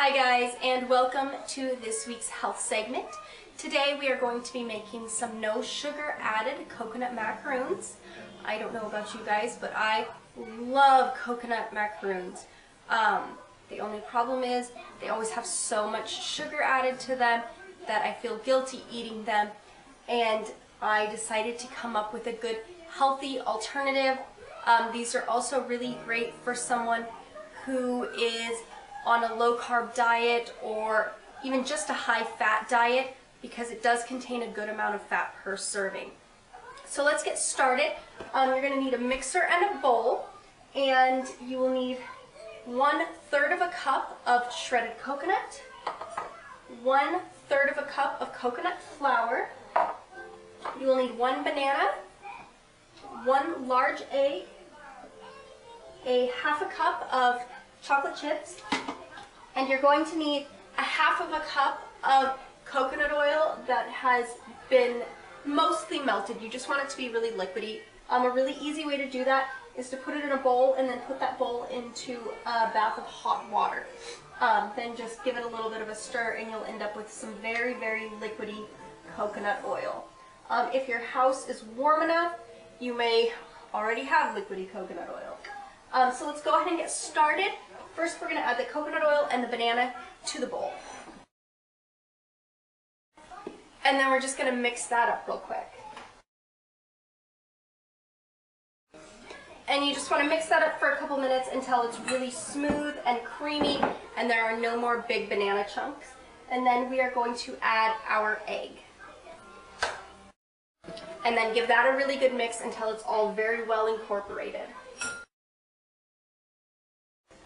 Hi guys, and welcome to this week's health segment. Today we are going to be making some no sugar added coconut macaroons. I don't know about you guys, but I love coconut macaroons. The only problem is they always have so much sugar added to them that I feel guilty eating them, and I decided to come up with a good healthy alternative. These are also really great for someone who is on a low-carb diet or even just a high-fat diet, because it does contain a good amount of fat per serving. So let's get started. You're going to need a mixer and a bowl, and you will need 1/3 of a cup of shredded coconut, 1/3 of a cup of coconut flour. You will need 1 banana, 1 large egg, a 1/2 cup of chocolate chips, and you're going to need a 1/2 cup of coconut oil that has been mostly melted. You just want it to be really liquidy. A really easy way to do that is to put it in a bowl and then put that bowl into a bath of hot water. Then just give it a little bit of a stir and you'll end up with some very, very liquidy coconut oil. If your house is warm enough, you may already have liquidy coconut oil. So let's go ahead and get started. First, we're going to add the coconut oil and the banana to the bowl. And then we're just going to mix that up real quick. And you just want to mix that up for a couple minutes until it's really smooth and creamy and there are no more big banana chunks. And then we are going to add our egg. And then give that a really good mix until it's all very well incorporated.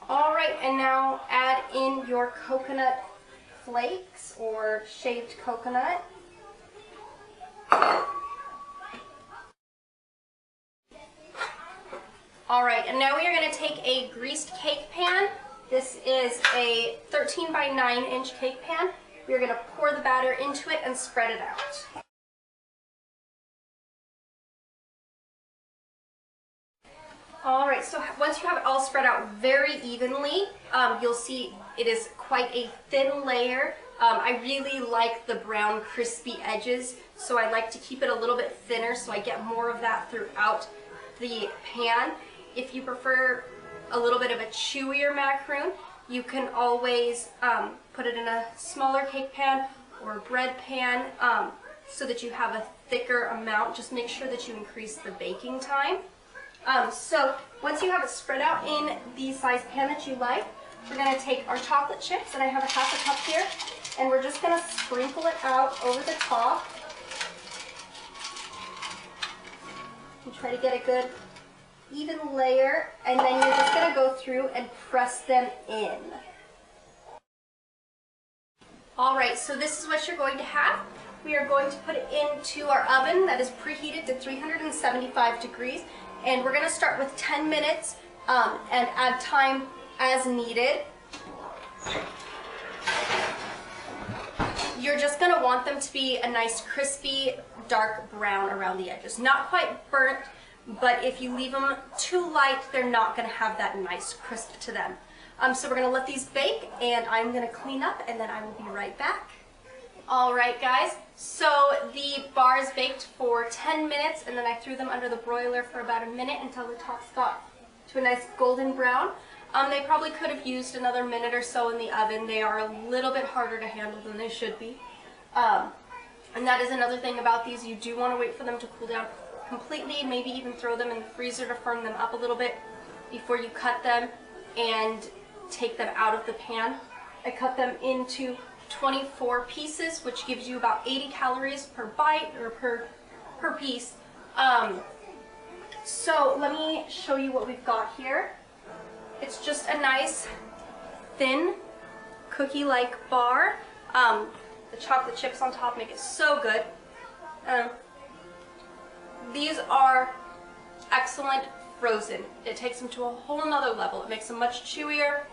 Alright, and now add in your coconut flakes or shaved coconut. Alright, and now we are going to take a greased cake pan. This is a 13 by 9 inch cake pan. We are going to pour the batter into it and spread it out. Alright, so once you have it all spread out very evenly, you'll see it is quite a thin layer. I really like the brown crispy edges, so I like to keep it a little bit thinner so I get more of that throughout the pan. If you prefer a little bit of a chewier macaroon, you can always put it in a smaller cake pan or a bread pan so that you have a thicker amount. Just make sure that you increase the baking time. So once you have it spread out in the size pan that you like, we're going to take our chocolate chips, and I have a 1/2 cup here, and we're just going to sprinkle it out over the top. And try to get a good even layer, and then you're just going to go through and press them in. Alright, so this is what you're going to have. We are going to put it into our oven that is preheated to 375 degrees. And we're going to start with 10 minutes and add time as needed. You're just going to want them to be a nice crispy dark brown around the edges. Not quite burnt, but if you leave them too light, they're not going to have that nice crisp to them. So we're going to let these bake, and I'm going to clean up, and then I will be right back. Alright guys, so the bars baked for 10 minutes, and then I threw them under the broiler for about a minute until the tops got to a nice golden brown. They probably could have used another minute or so in the oven. They are a little bit harder to handle than they should be. And that is another thing about these. You do want to wait for them to cool down completely, maybe even throw them in the freezer to firm them up a little bit before you cut them and take them out of the pan. I cut them into 24 pieces, which gives you about 80 calories per bite or per piece. So let me show you what we've got here. It's just a nice thin cookie-like bar. The chocolate chips on top make it so good. These are excellent frozen. It takes them to a whole nother level. It makes them much chewier.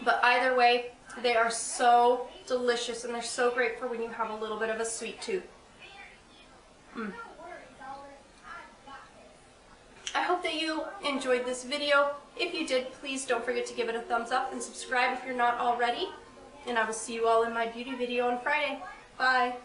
But either way, they are so delicious, and they're so great for when you have a little bit of a sweet tooth. I hope that you enjoyed this video. If you did, please don't forget to give it a thumbs up and subscribe if you're not already. And I will see you all in my beauty video on Friday. Bye.